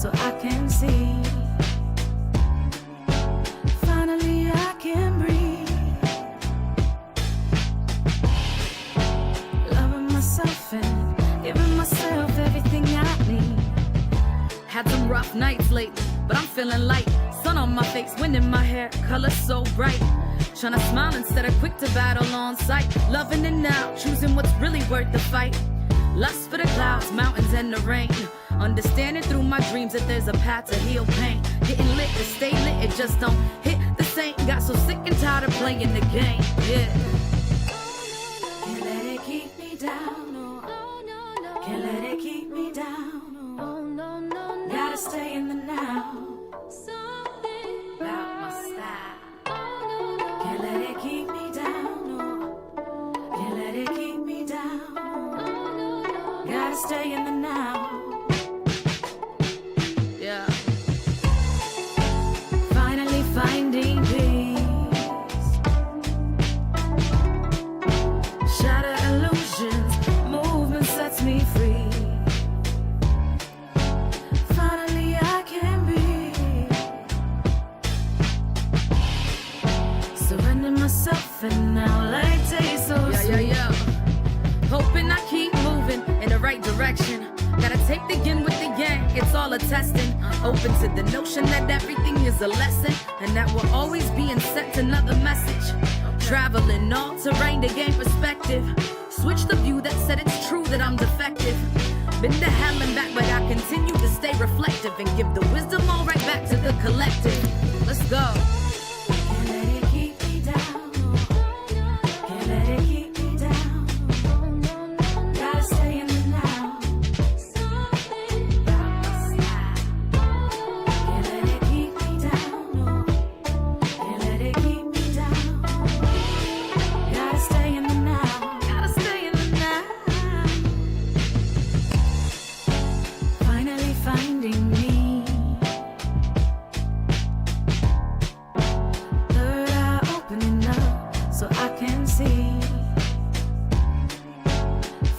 so I can see. Finally I can breathe. Loving myself and giving myself everything I need. Had some rough nights lately, but I'm feeling light. Sun on my face, wind in my hair, color so bright. Tryna smile instead of quick to battle on sight. Loving it now, choosing what's really worth the fight. Lust for the clouds, mountains, and the rain. Understanding through my dreams that there's a path to heal pain. Getting lit to stay lit, it just don't hit the same. Got so sick and tired of playing the game, yeah. Can't let it keep me down, no. Can't let it keep me down, no. Gotta stay in the now. About my style. Can't let it keep me down, no. Can't let it keep me down, no. Gotta stay in the now. Yeah. Finally finding peace. Shatter illusions, movement sets me free. Finally I can breathe. Surrender myself and now like taste so sweet. Yeah. Hoping I keep moving in the right direction. Gotta take the yin with the yang, it's all a testing. Open to the notion that everything is a lesson, and that we're always being sent another message. Traveling all terrain to gain perspective. Switch the view that said it's true that I'm defective. Been to hell and back, but I continue to stay reflective and give the wisdom all right back to the collective. Let's go. Can't let it keep me down, no. Can't let it keep me down, no. Gotta stay in the now. About my style. Can't let it keep me down, no. Can't let it keep me down. Gotta stay in the now. Gotta stay in the now. Finally finding me. Third eye opening up so I can see.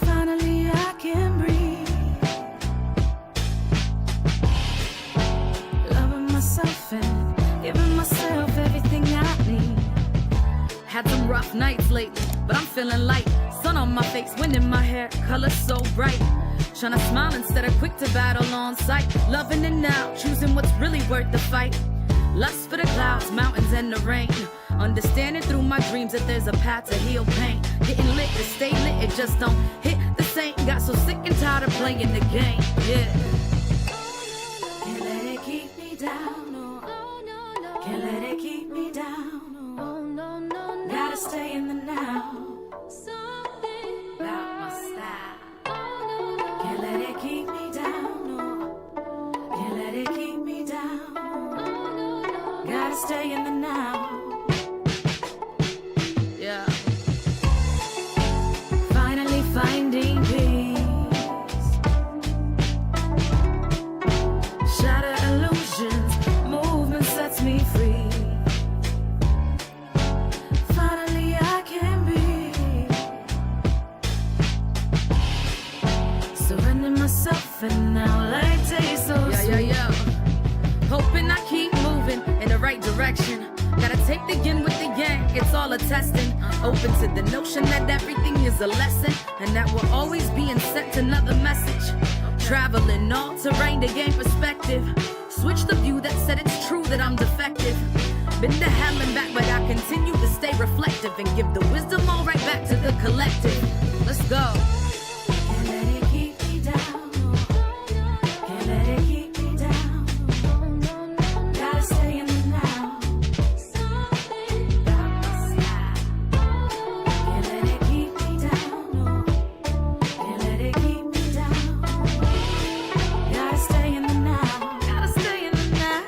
Finally I can breathe. Loving myself and giving myself everything I need. Had some rough nights lately, but I'm feeling light. Sun on my face, wind in my hair, color so bright. Tryna smile instead of quick to battle on sight. Loving it now, choosing what's really worth the fight. Lust for the clouds, mountains, and the rain. Understanding through my dreams that there's a path to heal pain. Getting lit to stay lit, it just don't hit the same. Got so sick and tired of playing the game, yeah. Can't let it keep me down, no. Can't let it keep me down, no. Gotta stay in the now. About my style. Can't let it keep me down, no. Can't let it keep me down, no. Gotta stay in the now. Yeah. Finally finding peace. Shatter illusions, movement sets me free. Finally I can breathe. Surrender myself and now like taste so sweet. Yeah. Hoping I keep moving in the right direction. Gotta take the yin with the yang, it's all a testing. Open to the notion that everything is a lesson, and that we're always being sent another message. Traveling all terrain to gain perspective. Switch the view that said it's true that I'm defective. Been to hell and back, but I continue to stay reflective and give the wisdom all right back to the collective. Let's go. Can't let it keep me down, no. Can't let it keep me down, no. Gotta stay in the now. About my style. Can't let it keep me down, no. Can't let it keep me down. Gotta stay in the now. Gotta stay in the now.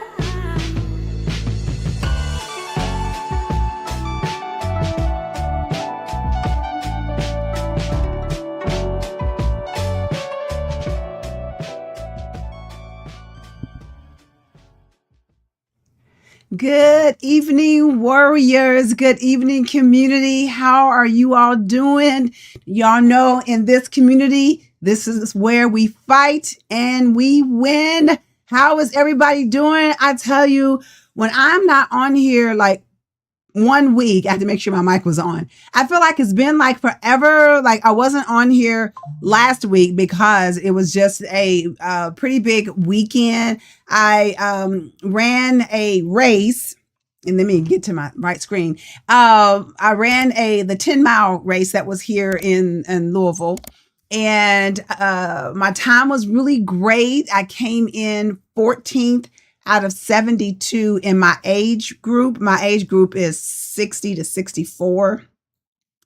Good evening, warriors. Good evening, community. How are you all doing? Y'all know in this community, this is where we fight and we win. How is everybody doing? I tell you, when I'm not on here, like 1 week, I had to make sure my mic was on. I feel like it's been like forever. Like I wasn't on here last week because it was just a pretty big weekend. I ran a race. And let me get to my right screen. I ran the 10-mile race that was here in Louisville. And my time was really great. I came in 14th out of 72 in my age group. My age group is 60 to 64.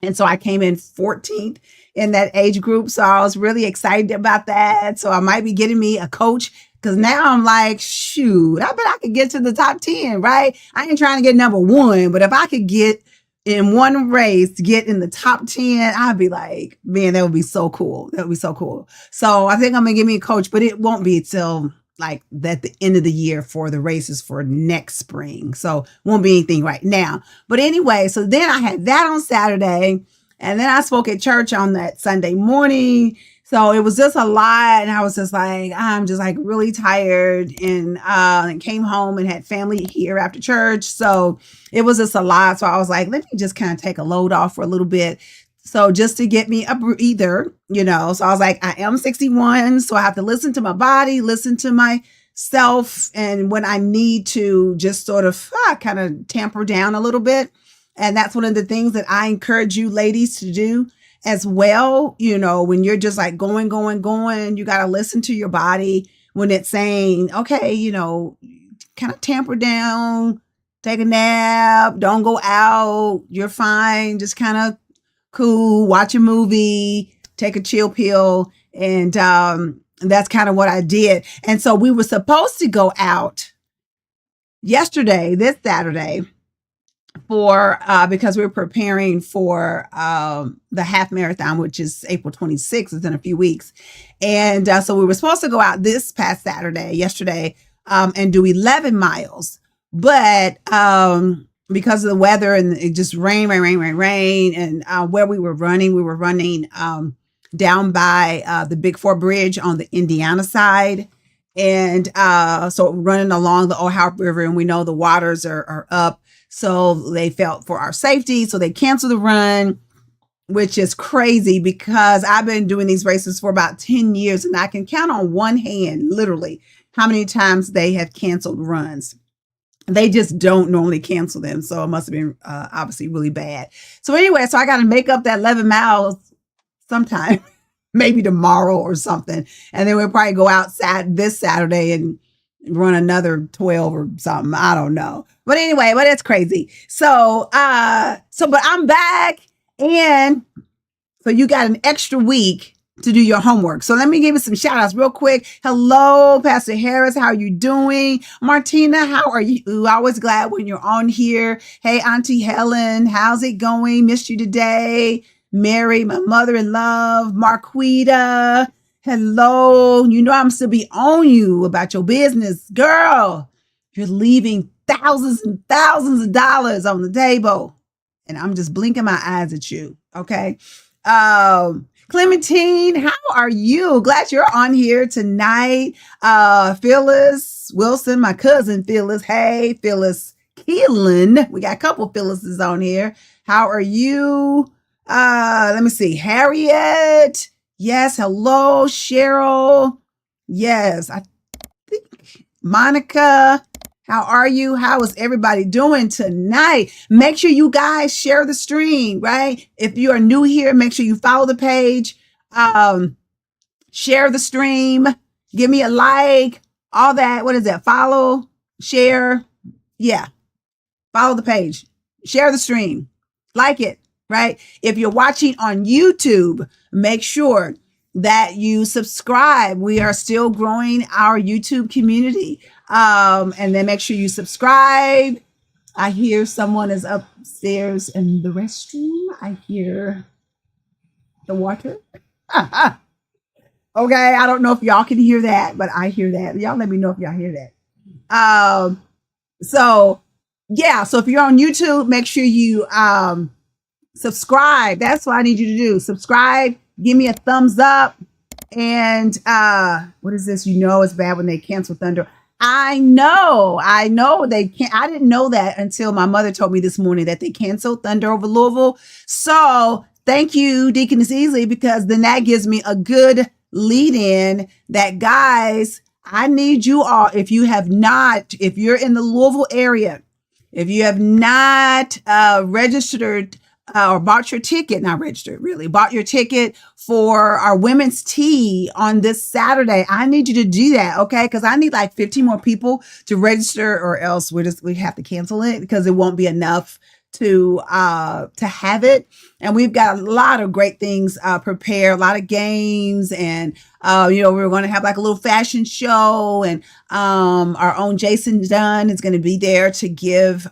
And so I came in 14th in that age group. So I was really excited about that. So I might be getting me a coach because now I'm like, shoot, I bet I could get to the top 10, right? I ain't trying to get number 1, but if I could get in one race, get in the top 10, I'd be like, man, that would be so cool. That would be so cool. So I think I'm going to give me a coach, but it won't be till like at the end of the year for the races for next spring. So won't be anything right now. But anyway, so then I had that on Saturday and then I spoke at church on that Sunday morning. So it was just a lot. And I was just like, I'm just like really tired and came home and had family here after church. So it was just a lot. So I was like, let me just kind of take a load off for a little bit. So just to get me a breather, you know, so I was like, I am 61. So I have to listen to my body, listen to myself. And when I need to just sort of kind of tamper down a little bit. And that's one of the things that I encourage you ladies to do as well. You know, when you're just like going, you got to listen to your body when it's saying, okay, you know, kind of tamper down, take a nap, don't go out. You're fine. Just kind of cool, watch a movie, take a chill pill. And that's kind of what I did. And so we were supposed to go out yesterday, this Saturday, for because we're preparing for the half marathon, which is April 26th, it's in a few weeks. And so we were supposed to go out this past Saturday, yesterday, and do 11 miles. But because of the weather and it just rain. And where we were running down by the Big Four Bridge on the Indiana side. And so running along the Ohio River, and we know the waters are up. So they felt for our safety. So they canceled the run, which is crazy because I've been doing these races for about 10 years and I can count on one hand, literally, how many times they have canceled runs. They just don't normally cancel them. So it must have been obviously really bad. So anyway, so I got to make up that 11 miles sometime, maybe tomorrow or something. And then we'll probably go out this Saturday and run another 12 or something. I don't know. But anyway, but it's crazy. So, but I'm back. And so you got an extra week to do your homework. So let me give you some shout outs real quick. Hello, Pastor Harris. How are you doing? Martina, how are you? Always glad when you're on here. Hey, Auntie Helen, how's it going? Missed you today. Mary, my mother-in-law, Marquita. Hello. You know, I'm still be on you about your business. Girl, you're leaving thousands and thousands of dollars on the table. And I'm just blinking my eyes at you. Okay. Clementine, how are you? Glad you're on here tonight. Phyllis Wilson, my cousin Phyllis. Hey, Phyllis Keelan. We got a couple Phyllis's on here. How are you? Let me see. Harriet. Yes. Hello, Cheryl. Yes. I think Monica. How are you? How is everybody doing tonight? Make sure you guys share the stream, right? If you are new here, make sure you follow the page, share the stream, give me a like, all that. What is that? Follow, share. Yeah. Follow the page, share the stream, like it, right? If you're watching on YouTube, make sure that you subscribe. We are still growing our YouTube community. And then make sure you subscribe. I hear someone is upstairs in the restroom. I hear the water. Okay. I don't know if y'all can hear that, but I hear that. Y'all let me know if y'all hear that. So if you're on YouTube, make sure you subscribe. That's what I need you to do. Subscribe, give me a thumbs up, And what is this? You know it's bad when they cancel Thunder. I know they can't. I didn't know that until my mother told me this morning that they canceled Thunder over Louisville. So thank you, Deaconess Easley, because then that gives me a good lead in that, guys, I need you all, if you're in the Louisville area, if you have not registered or bought your ticket, not registered, really, bought your ticket for our women's tea on this Saturday, I need you to do that, okay? Because I need like 15 more people to register, or else we have to cancel it because it won't be enough to have it. And we've got a lot of great things prepared, a lot of games, and we're going to have like a little fashion show, and our own Jason Dunn is going to be there to give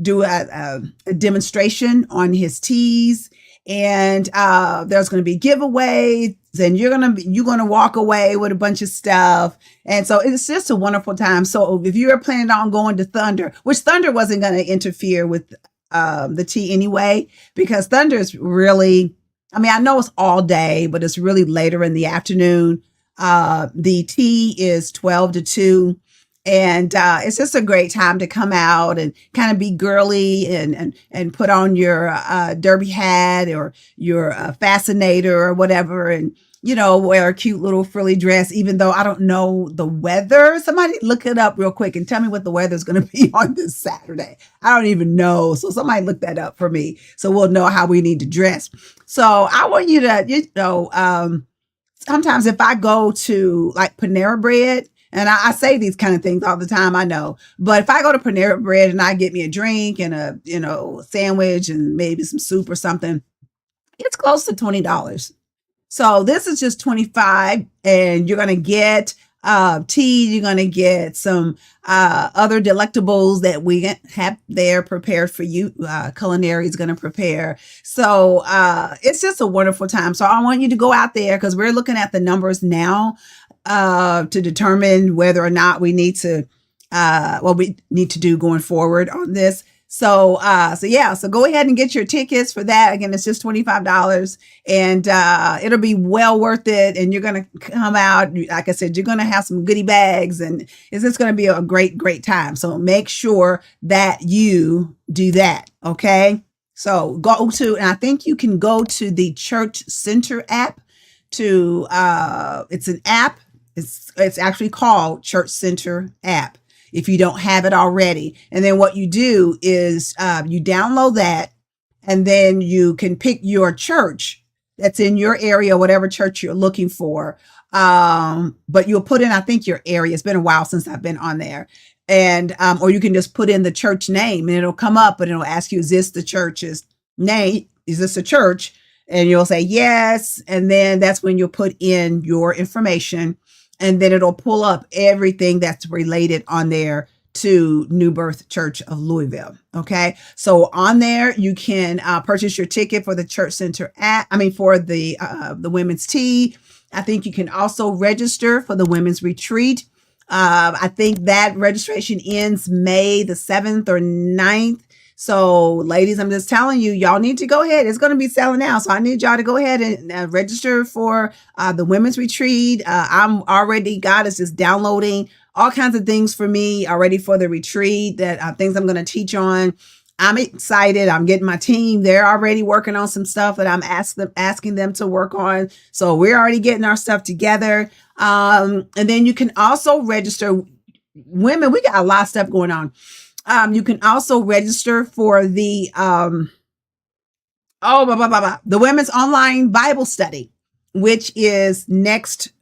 do a demonstration on his teas, and there's going to be giveaways, and you're going to walk away with a bunch of stuff. And so it's just a wonderful time. So if you're planning on going to Thunder, which Thunder wasn't going to interfere with the tea anyway, because Thunder is really, I know it's all day, but it's really later in the afternoon. The tea is 12 to 2. And it's just a great time to come out and kind of be girly and put on your derby hat or your fascinator or whatever, and wear a cute little frilly dress. Even though I don't know the weather, somebody look it up real quick and tell me what the weather is going to be on this Saturday. I don't even know, so somebody look that up for me so we'll know how we need to dress. So I want you to, sometimes if I go to like Panera Bread. And I say these kind of things all the time, I know. But if I go to Panera Bread and I get me a drink and a, sandwich and maybe some soup or something, it's close to $20. So this is just $25, and you're going to get tea. You're going to get some other delectables that we have there prepared for you. Culinary is going to prepare. So it's just a wonderful time. So I want you to go out there, because we're looking at the numbers now to determine whether or not we need to what we need to do going forward on this. So go ahead and get your tickets for that. Again, it's just $25, and it'll be well worth it. And you're going to come out, like I said, you're going to have some goodie bags, and it's just going to be a great, great time. So make sure that you do that. Okay. So go to, and I think you can go to the Church Center app to, it's an app. It's actually called Church Center app, if you don't have it already. And then what you do is you download that, and then you can pick your church that's in your area, whatever church you're looking for. But you'll put in, I think, your area. It's been a while since I've been on there. And or you can just put in the church name, and it'll come up, and it'll ask you, is this the church's name? Is this a church? And you'll say yes. And then that's when you'll put in your information. And then it'll pull up everything that's related on there to New Birth Church of Louisville. Okay. So on there, you can purchase your ticket for the Church Center for the women's tea. I think you can also register for the women's retreat. I think that registration ends May the 7th or 9th. So ladies, I'm just telling you, y'all need to go ahead. It's going to be selling out. So I need y'all to go ahead and register for the women's retreat. God is just downloading all kinds of things for me already for the retreat, that things I'm going to teach on. I'm excited. I'm getting my team. They're already working on some stuff that I'm asking them to work on. So we're already getting our stuff together. And then you can also register. Women, we got a lot of stuff going on. You can also register for the Women's Online Bible Study, which is next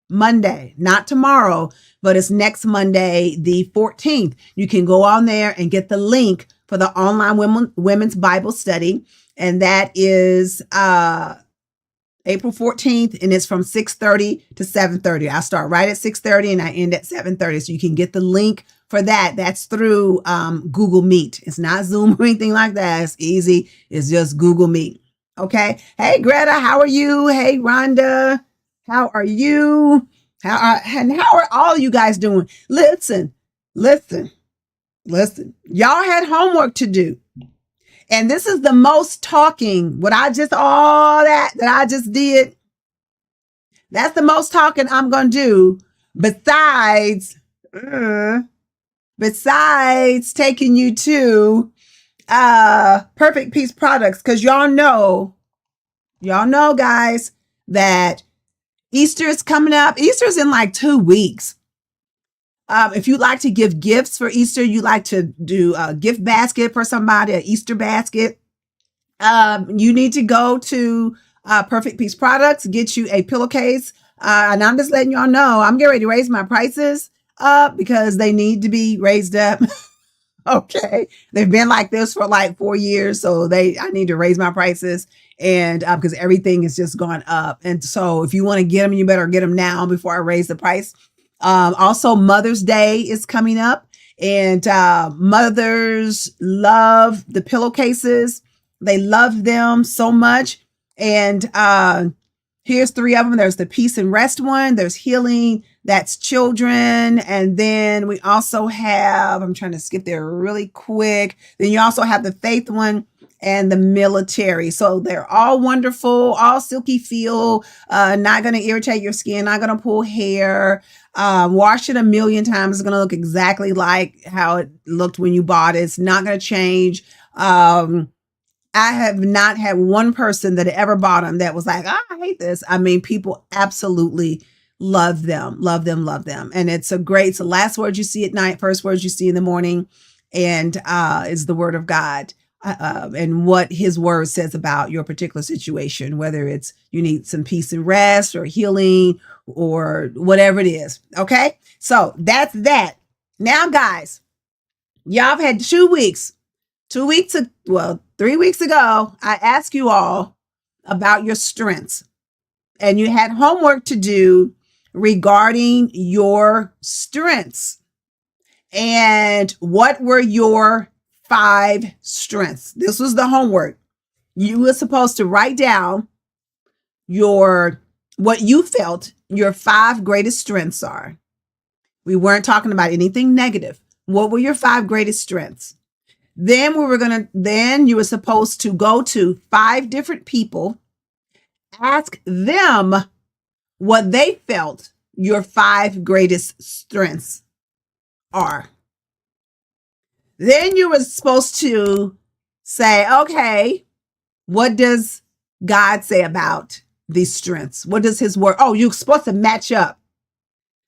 Monday, not tomorrow, but it's next Monday, the 14th. You can go on there and get the link for the online women's Bible study. And that is April 14th, and it's from 6:30 to 7:30. I start right at 6:30 and I end at 7:30. So you can get the link for that. That's through Google Meet. It's not Zoom or anything like that. It's easy. It's just Google Meet. Okay. Hey, Greta, how are you? Hey, Rhonda, how are you? How are all you guys doing? Listen. Y'all had homework to do. And this is the most talking. All that I just did, that's the most talking I'm going to do besides taking you to Perfect Peace Products. Cause y'all know guys that Easter is coming up. Easter's in like 2 weeks. If you like to give gifts for Easter, you like to do a gift basket for somebody, an Easter basket, you need to go to Perfect Peace Products, get you a pillowcase. And I'm just letting y'all know, I'm getting ready to raise my prices up because they need to be raised up. Okay. They've been like this for like 4 years. So I need to raise my prices, and because everything is just gone up. And so if you want to get them, you better get them now before I raise the price. Also, Mother's Day is coming up, and mothers love the pillowcases. They love them so much. And here's 3 of them. There's the Peace and Rest one. There's Healing. That's children. And then we also have, I'm trying to skip there really quick. Then you also have the Faith one and the Military. So they're all wonderful, all silky feel, not going to irritate your skin, not going to pull hair. Wash it a million times. It's going to look exactly like how it looked when you bought it. It's not going to change. I have not had one person that ever bought them that was like, oh, I hate this. I mean, people absolutely love them, love them, love them. And it's the last words you see at night, first words you see in the morning, and is the word of God. And what his word says about your particular situation, whether it's you need some peace and rest or healing or whatever it is. Okay. So that's that. Now, guys, y'all have had 2 weeks, 3 weeks ago, I asked you all about your strengths, and you had homework to do regarding your strengths. And what were your 5 strengths? This was the homework. You were supposed to write down what you felt your 5 greatest strengths are. We weren't talking about anything negative. What were your 5 greatest strengths? Then you were supposed to go to 5 different people, ask them what they felt your 5 greatest strengths are. Then you were supposed to say, okay, what does God say about these strengths? What does his word? Oh, you're supposed to match up.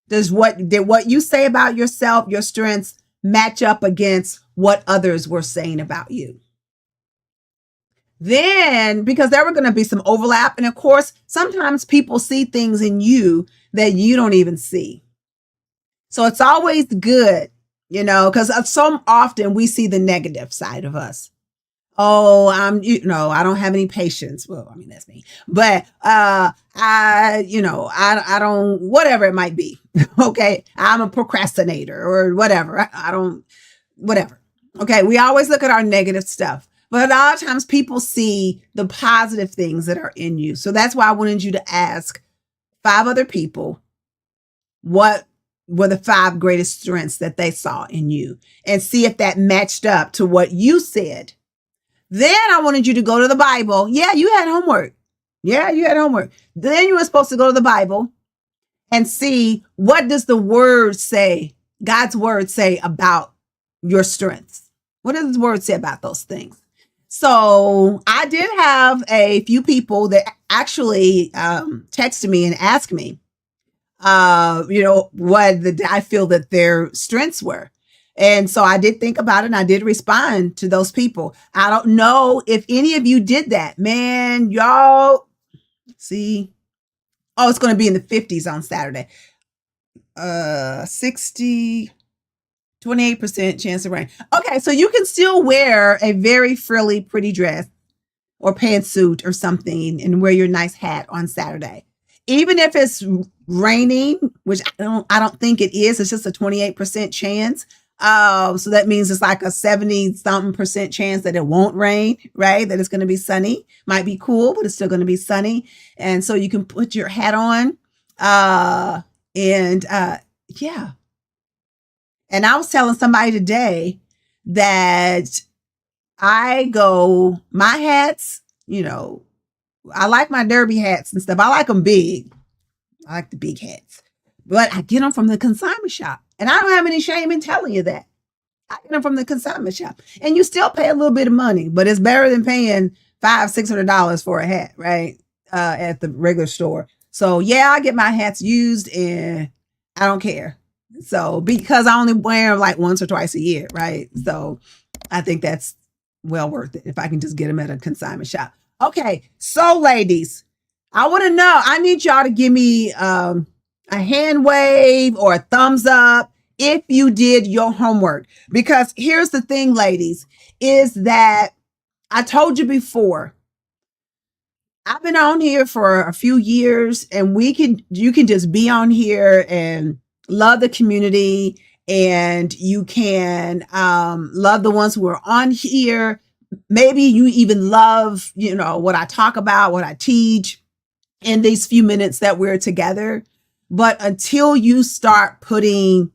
Did what you say about yourself, your strengths, match up against what others were saying about you? Then, because there were going to be some overlap. And of course, sometimes people see things in you that you don't even see. So it's always good, because so often we see the negative side of us. Oh, I don't have any patience. Well, I mean, that's me, but, I don't, whatever it might be. Okay. I'm a procrastinator or whatever. Whatever. Okay. We always look at our negative stuff, but a lot of times people see the positive things that are in you. So that's why I wanted you to ask 5 other people what were the 5 greatest strengths that they saw in you, and see if that matched up to what you said. Then I wanted you to go to the Bible. Yeah, you had homework. Then you were supposed to go to the Bible and see, what does the word say, God's word say about your strengths? What does his word say about those things? So I did have a few people that actually texted me and asked me, what I feel that their strengths were. And so I did think about it, and I did respond to those people. I don't know if any of you did that. Man, y'all see. Oh, it's going to be in the 50s on Saturday. 28% chance of rain. Okay, so you can still wear a very frilly, pretty dress or pantsuit or something and wear your nice hat on Saturday. Even if it's raining, which I don't think it is, it's just a 28% chance. So that means it's like a 70-something% chance that it won't rain, right? That it's going to be sunny. Might be cool, but it's still going to be sunny. And so you can put your hat on. Yeah. And I was telling somebody today that my hats, I like my derby hats and stuff. I like them big. I like the big hats. But I get them from the consignment shop. And I don't have any shame in telling you that. I get them from the consignment shop. And you still pay a little bit of money, but it's better than paying $500-$600 for a hat, right? At the regular store. So yeah, I get my hats used and I don't care. So because I only wear them like once or twice a year, right? So I think that's well worth it if I can just get them at a consignment shop. Okay, so ladies, I want to know, I need y'all to give me a hand wave or a thumbs up if you did your homework. Because here's the thing, ladies, is that I told you before, I've been on here for a few years and you can just be on here and love the community, and you can love the ones who are on here. Maybe you even love, what I talk about, what I teach in these few minutes that we're together. But until you start putting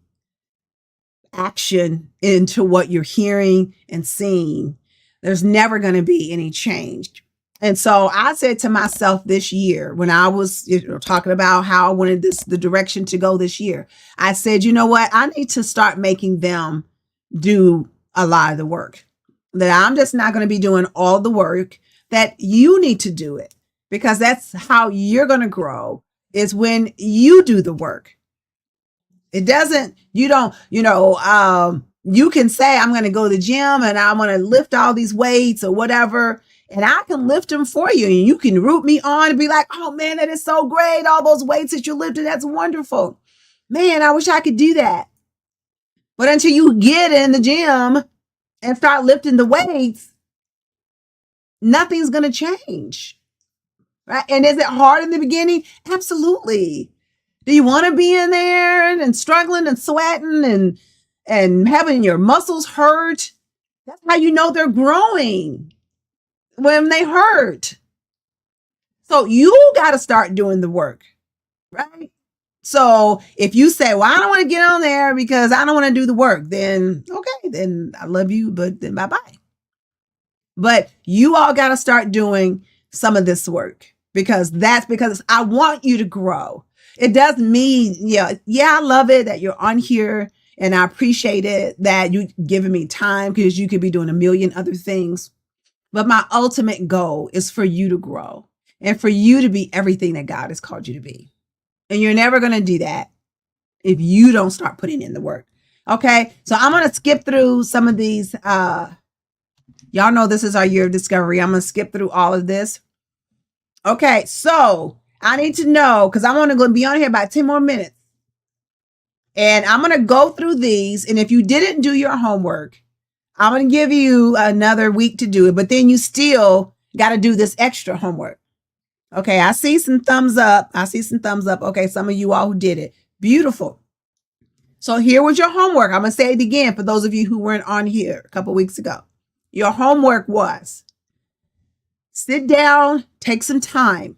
action into what you're hearing and seeing, there's never going to be any change. And so I said to myself this year, when I was talking about how I wanted the direction to go this year, I said, you know what? I need to start making them do a lot of the work. That I'm just not going to be doing all the work, that you need to do it, because that's how you're going to grow, is when you do the work. It doesn't, you can say, I'm going to go to the gym and I'm going to lift all these weights or whatever, and I can lift them for you. And you can root me on and be like, oh man, that is so great. All those weights that you lifted, that's wonderful. Man, I wish I could do that. But until you get in the gym and start lifting the weights, nothing's going to change. Right? And is it hard in the beginning? Absolutely. Do you want to be in there and struggling and sweating and having your muscles hurt? That's how you know they're growing, when they hurt. So you got to start doing the work, right? So if you say, well, I don't want to get on there because I don't want to do the work, then okay, then I love you, but then bye-bye. But you all got to start doing some of this work, because I want you to grow. It does mean, I love it that you're on here, and I appreciate it that you giving me time, because you could be doing a million other things. But my ultimate goal is for you to grow and for you to be everything that God has called you to be. And you're never going to do that if you don't start putting in the work. Okay. So I'm going to skip through some of these. Y'all know this is our year of discovery. I'm going to skip through all of this. Okay. So I need to know, because I'm only going to be on here about 10 more minutes. And I'm going to go through these. And if you didn't do your homework, I'm going to give you another week to do it, but then you still got to do this extra homework. Okay, I see some thumbs up. Okay, some of you all who did it. Beautiful. So here was your homework. I'm going to say it again for those of you who weren't on here a couple weeks ago. Your homework was sit down, take some time,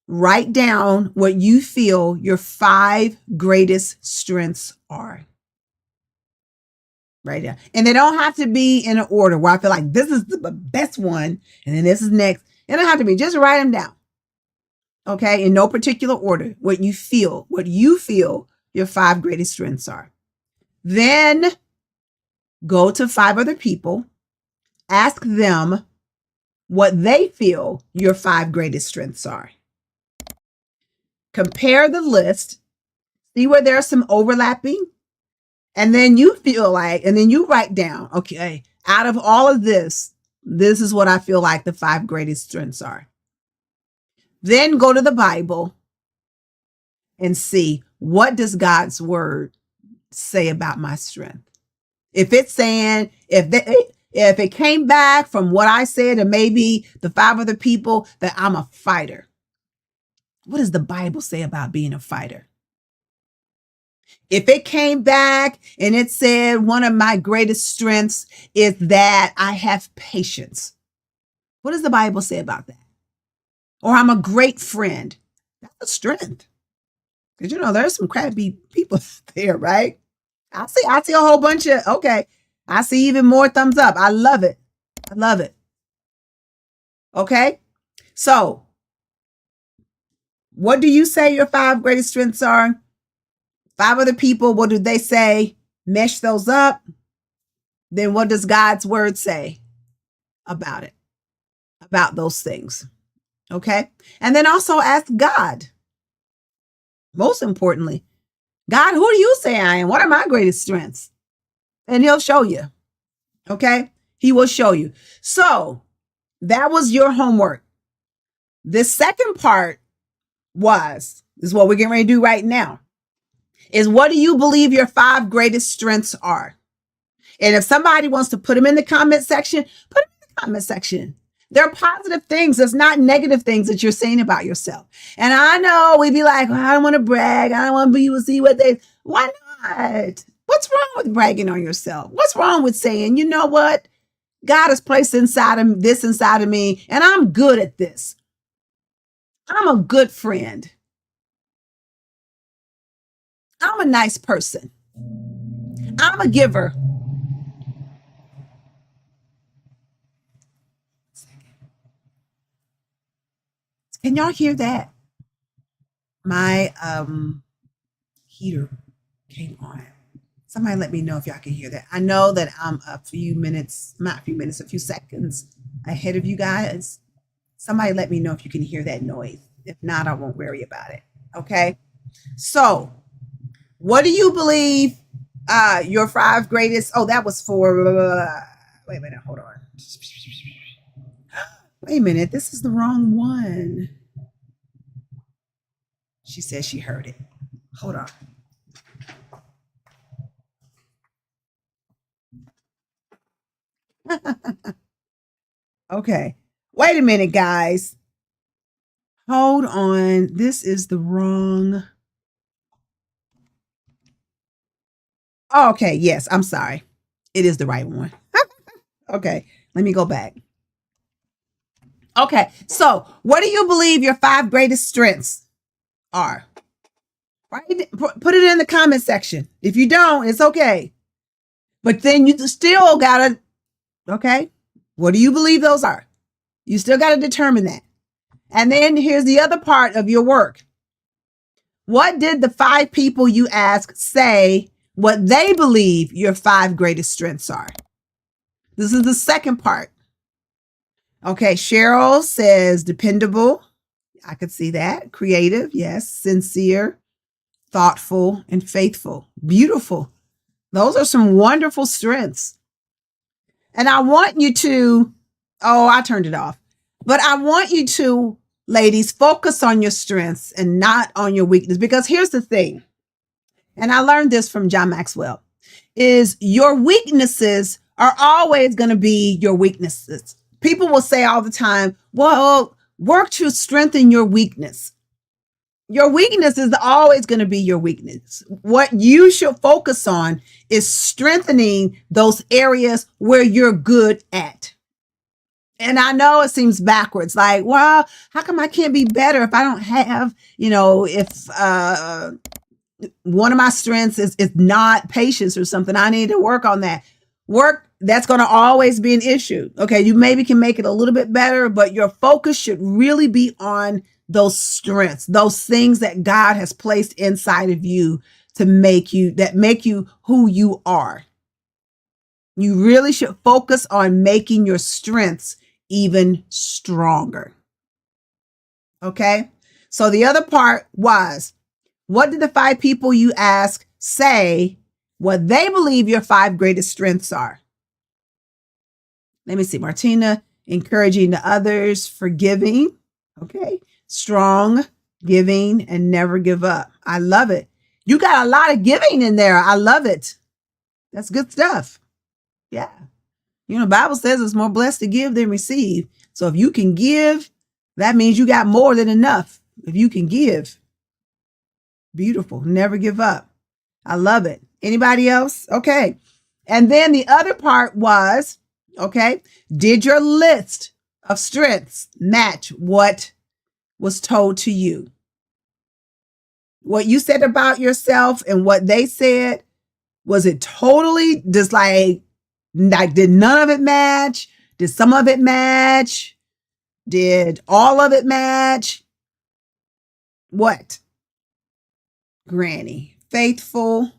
write down what you feel your 5 greatest strengths are. Right there. And they don't have to be in an order where I feel like this is the best one and then this is next. It don't have to be. Just write them down. Okay. In no particular order. What you feel your 5 greatest strengths are. Then go to 5 other people. Ask them what they feel your 5 greatest strengths are. Compare the list. See where there's some overlapping. And then you write down, okay, out of all of this is what I feel like the 5 greatest strengths are. Then go to the Bible and see, what does God's word say about my strength? If it's saying, if it came back from what I said and maybe the 5 other people, that I'm a fighter. What does the Bible say about being a fighter? If it came back and it said one of my greatest strengths is that I have patience, what does the Bible say about that? Or I'm a great friend. That's a strength. Because, there's some crappy people there, right? I see a whole bunch of, okay. I see even more thumbs up. I love it. I love it. Okay. So what do you say your 5 greatest strengths are? 5 other people, what do they say? Mesh those up. Then what does God's word say about it? About those things. Okay. And then also ask God. Most importantly, God, who do you say I am? What are my greatest strengths? And he'll show you. Okay. He will show you. So that was your homework. The second part is what we're getting ready to do right now, is what do you believe your 5 greatest strengths are? And if somebody wants to put them in the comment section, put them in the comment section. They're positive things. It's not negative things that you're saying about yourself. And I know we'd be like, well, I don't want to brag. I don't want people to see what they, why not? What's wrong with bragging on yourself? What's wrong with saying, you know what? God has placed inside of me, and I'm good at this. I'm a good friend. I'm a nice person. I'm a giver. Can y'all hear that? My heater came on. Somebody let me know if y'all can hear that. I know that I'm a few seconds ahead of you guys. Somebody let me know if you can hear that noise. If not, I won't worry about it. Okay. So what do you believe your 5 greatest? Oh, that was for, wait a minute. Hold on. Wait a minute. This is the wrong one. She said she heard it. Hold on. Okay. Wait a minute, guys. Hold on. This is the wrong. Oh, okay. Yes. I'm sorry. It is the right one. Okay. Let me go back. Okay. So what do you believe your 5 greatest strengths are? Right? Put it in the comment section. If you don't, it's okay. But then you still gotta, okay? What do you believe those are? You still got to determine that. And then here's the other part of your work. What did the 5 people you asked say what they believe your 5 greatest strengths are? This is the second part. Okay, Cheryl says dependable. I could see that. Creative, yes. Sincere, thoughtful, and faithful. Beautiful. Those are some wonderful strengths. And I want you to, I turned it off. But I want you to, ladies, focus on your strengths and not on your weakness. Because here's the thing, and I learned this from John Maxwell, is your weaknesses are always going to be your weaknesses. People will say all the time, well, work to strengthen your weakness. Your weakness is always going to be your weakness. What you should focus on is strengthening those areas where you're good at. And I know it seems backwards, like, well, how come I can't be better if I don't have, if one of my strengths is not patience or something, I need to work on that. That's going to always be an issue. Okay, you maybe can make it a little bit better, but your focus should really be on those strengths, those things that God has placed inside of you to make you who you are. You really should focus on making your strengths even stronger. Okay. So the other part was, what did the 5 people you asked say what they believe your 5 greatest strengths are? Let me see. Martina, encouraging the others, forgiving. Okay. Strong, giving, and never give up. I love it. You got a lot of giving in there. I love it. That's good stuff. Yeah. The Bible says it's more blessed to give than receive. So if you can give, that means you got more than enough. If you can give, beautiful. Never give up. I love it. Anybody else? Okay. And then the other part was, okay, did your list of strengths match what was told to you? What you said about yourself and what they said, was it totally just like did none of it match? Did some of it match? Did all of it match? What? Granny. Faithful,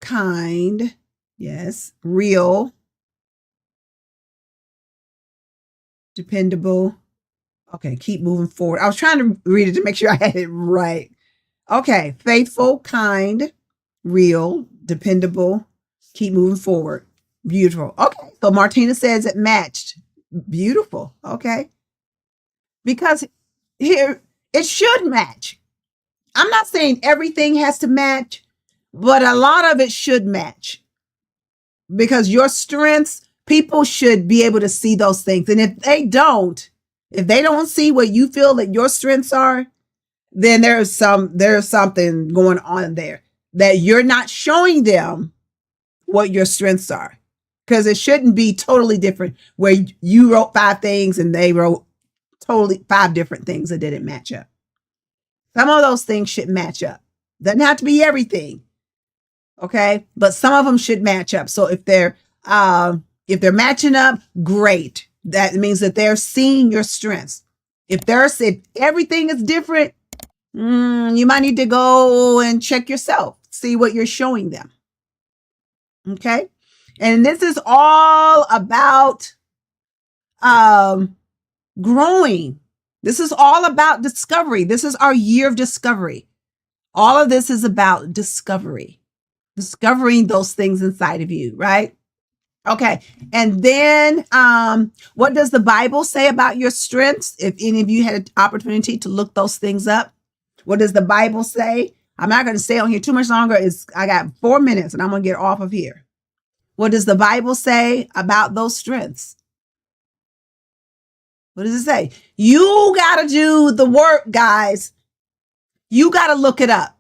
kind, yes, real, dependable. Okay, keep moving forward. I was trying to read it to make sure I had it right. Okay, faithful, kind, real, dependable, keep moving forward. Beautiful. Okay, so Martina says it matched. Beautiful. Okay. Because here, it should match. I'm not saying everything has to match, but a lot of it should match. Because your strengths, people should be able to see those things. And if they don't see what you feel that your strengths are, then there's something going on there that you're not showing them what your strengths are. Because it shouldn't be totally different where you wrote 5 things and they wrote totally 5 different things that didn't match up. Some of those things should match up. Doesn't have to be everything. Okay. But some of them should match up. So if they're matching up, great. That means that they're seeing your strengths. If everything is different, you might need to go and check yourself, see what you're showing them. Okay. And this is all about growing. This is all about discovery. This is our year of discovery. All of this is about discovery, discovering those things inside of you, right? Okay. And then what does the Bible say about your strengths? If any of you had an opportunity to look those things up, what does the Bible say? I'm not going to stay on here too much longer. I got 4 minutes and I'm going to get off of here. What does the Bible say about those strengths? What does it say? You got to do the work, guys. You got to look it up.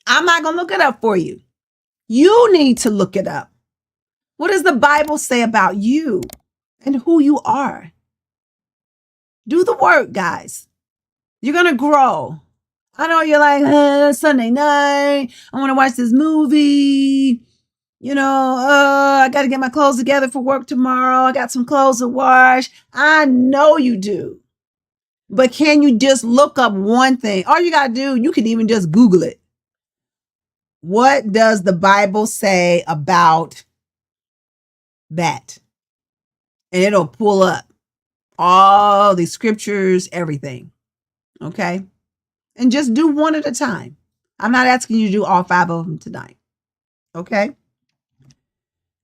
I'm not going to look it up for you. You need to look it up. What does the Bible say about you and who you are? Do the work, guys. You're going to grow. I know you're like, Sunday night, I want to watch this movie. I got to get my clothes together for work tomorrow. I got some clothes to wash. I know you do. But can you just look up one thing? All you got to do, you can even just Google it. What does the Bible say about that? And it'll pull up all the scriptures, everything. Okay. And just do one at a time. I'm not asking you to do all 5 of them tonight. Okay.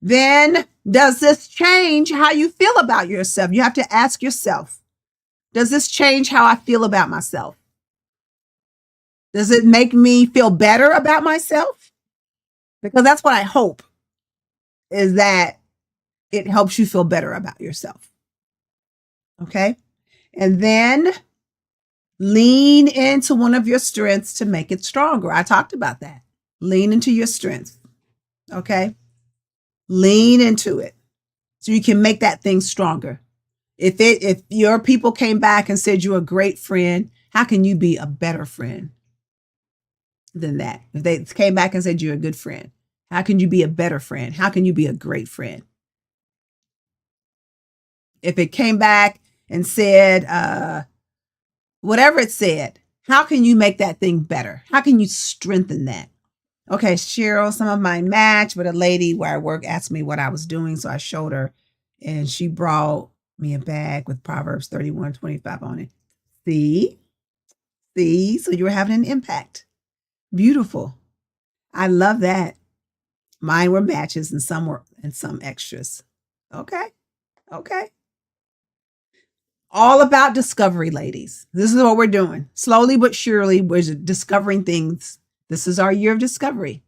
Then does this change how you feel about yourself? You have to ask yourself, does this change how I feel about myself? Does it make me feel better about myself? Because that's what I hope, is that it helps you feel better about yourself. Okay. And then lean into one of your strengths to make it stronger. I talked about that. Lean into your strengths. Okay. Lean into it so you can make that thing stronger. If your people came back and said you're a great friend, how can you be a better friend than that? If they came back and said you're a good friend, how can you be a better friend? How can you be a great friend? If it came back and said, whatever it said, how can you make that thing better? How can you strengthen that? Okay, Cheryl, some of mine match, but a lady where I work asked me what I was doing. So I showed her and she brought me a bag with Proverbs 31:25 on it. See, so you were having an impact. Beautiful. I love that. Mine were matches and some extras. Okay. All about discovery, ladies. This is what we're doing. Slowly but surely, we're discovering things. This is our year of discovery.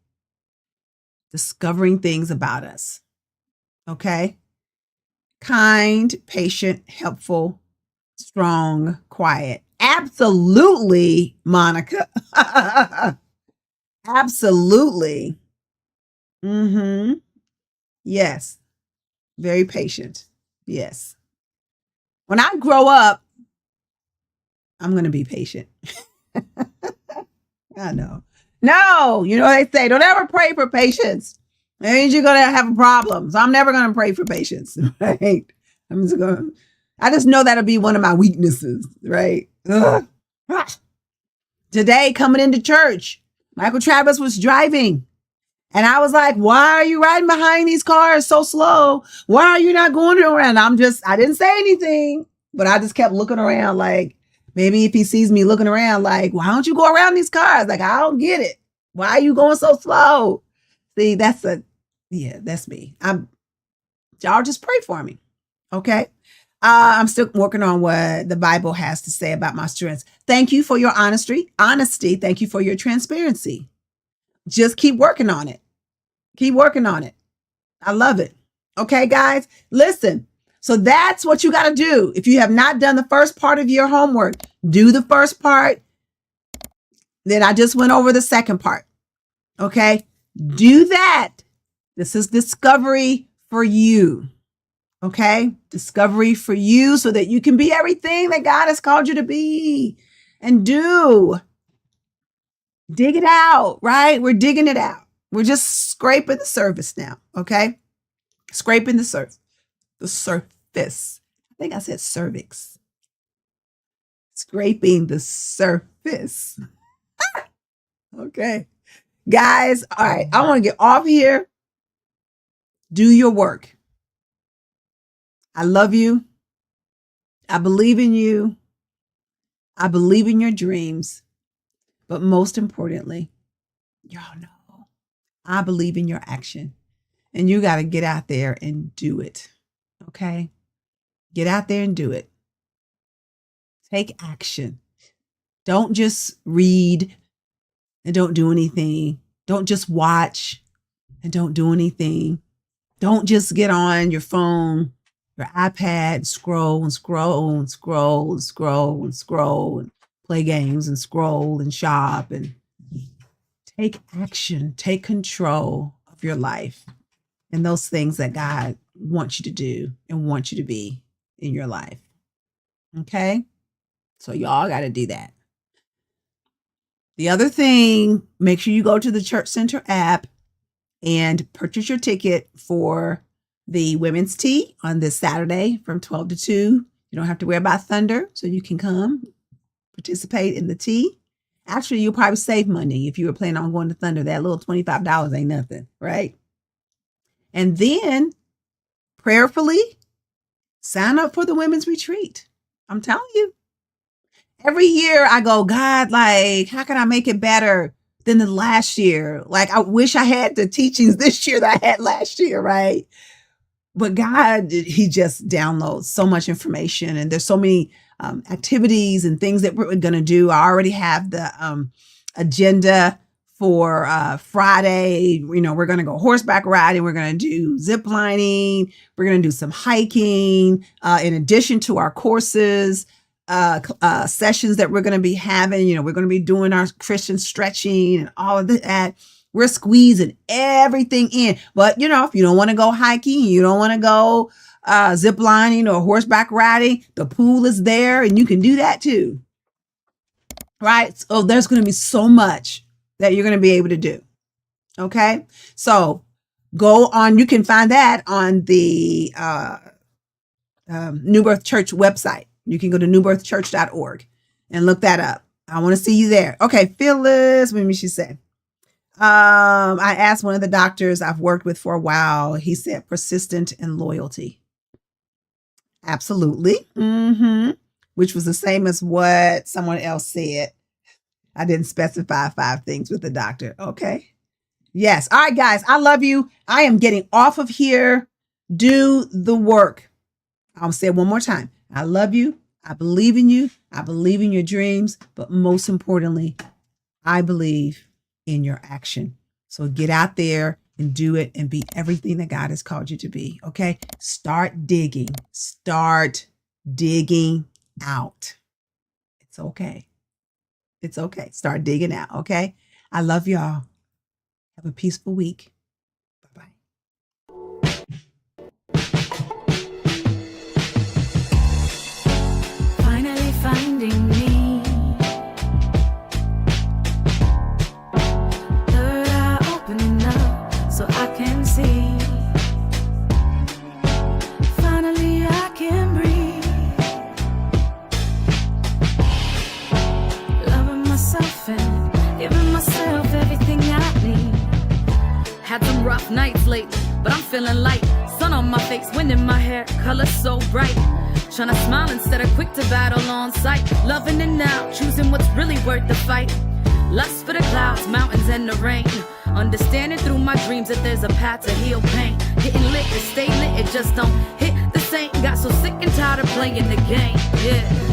Discovering things about us. Okay? Kind, patient, helpful, strong, quiet. Absolutely, Monica. Absolutely. Yes. Very patient. Yes. When I grow up, I'm going to be patient. I know. No, they say, don't ever pray for patience. That means you're going to have a problem. So I'm never going to pray for patience, right? I just know that'll be one of my weaknesses, right? Ugh. Today, coming into church, Michael Travis was driving. And I was like, why are you riding behind these cars so slow? Why are you not going around? I didn't say anything, but I just kept looking around like, maybe if he sees me looking around, like, why don't you go around these cars? Like, I don't get it. Why are you going so slow? See, that's me. Y'all just pray for me. Okay. I'm still working on what the Bible has to say about my strengths. Thank you for your honesty. Thank you for your transparency. Just keep working on it. Keep working on it. I love it. Okay, guys, listen. So that's what you got to do. If you have not done the first part of your homework, do the first part. Then I just went over the second part. Okay, do that. This is discovery for you. Okay, discovery for you so that you can be everything that God has called you to be and do. Dig it out, right? We're digging it out. We're just scraping the surface now, okay? Scraping the surface. I think I said cervix. Scraping the surface. Okay. Guys, all right, I want to get off here. Do your work. I love you. I believe in you. I believe in your dreams. But most importantly, y'all know, I believe in your action. And you got to get out there and do it. Okay? Get out there and do it. Take action. Don't just read and don't do anything. Don't just watch and don't do anything. Don't just get on your phone, your iPad, and scroll and scroll and scroll and scroll and scroll and play games and scroll and shop, and take action. Take control of your life and those things that God wants you to do and wants you to be in your life. Okay? So y'all got to do that. The other thing, make sure you go to the Church Center app and purchase your ticket for the women's tea on this Saturday from 12 to 2. You don't have to worry about thunder, so you can come participate in the tea. Actually, you'll probably save money if you were planning on going to Thunder. That little $25 ain't nothing, right? And then prayerfully sign up for the women's retreat. I'm telling you. Every year I go, God, like, how can I make it better than the last year? Like, I wish I had the teachings this year that I had last year, right? But God, he just downloads so much information, and there's so many activities and things that we're going to do. I already have the agenda for Friday. You know, we're going to go horseback riding. We're going to do zip lining. We're going to do some hiking in addition to our courses. Sessions that we're going to be having. You know, we're going to be doing our Christian stretching and all of that. We're squeezing everything in. But, you know, if you don't want to go hiking, you don't want to go zip lining or horseback riding, the pool is there and you can do that too. Right? So there's going to be so much that you're going to be able to do. Okay? So go on. You can find that on the New Birth Church website. You can go to newbirthchurch.org and look that up. I want to see you there. Okay, Phyllis, what did she say? I asked one of the doctors I've worked with for a while. He said persistent and loyalty. Absolutely. Which was the same as what someone else said. I didn't specify 5 things with the doctor. Okay. Yes. All right, guys. I love you. I am getting off of here. Do the work. I'll say it one more time. I love you. I believe in you. I believe in your dreams. But most importantly, I believe in your action. So get out there and do it and be everything that God has called you to be. Okay? Start digging. Start digging out. It's okay. It's okay. Start digging out. Okay? I love y'all. Have a peaceful week. Bye-bye. Finding me. Third eye opening up so I can see. giving myself everything I need. Had some rough nights lately, but I'm feeling light. Sun on my face, wind in my hair, color so bright. Tryna smile instead of quick to battle on sight. Loving it now, choosing what's really worth the fight. Lust for the clouds, mountains, and the rain. Understanding through my dreams that there's a path to heal pain. Getting lit to stay lit, it just don't hit the same. Got so sick and tired of playing the game, yeah.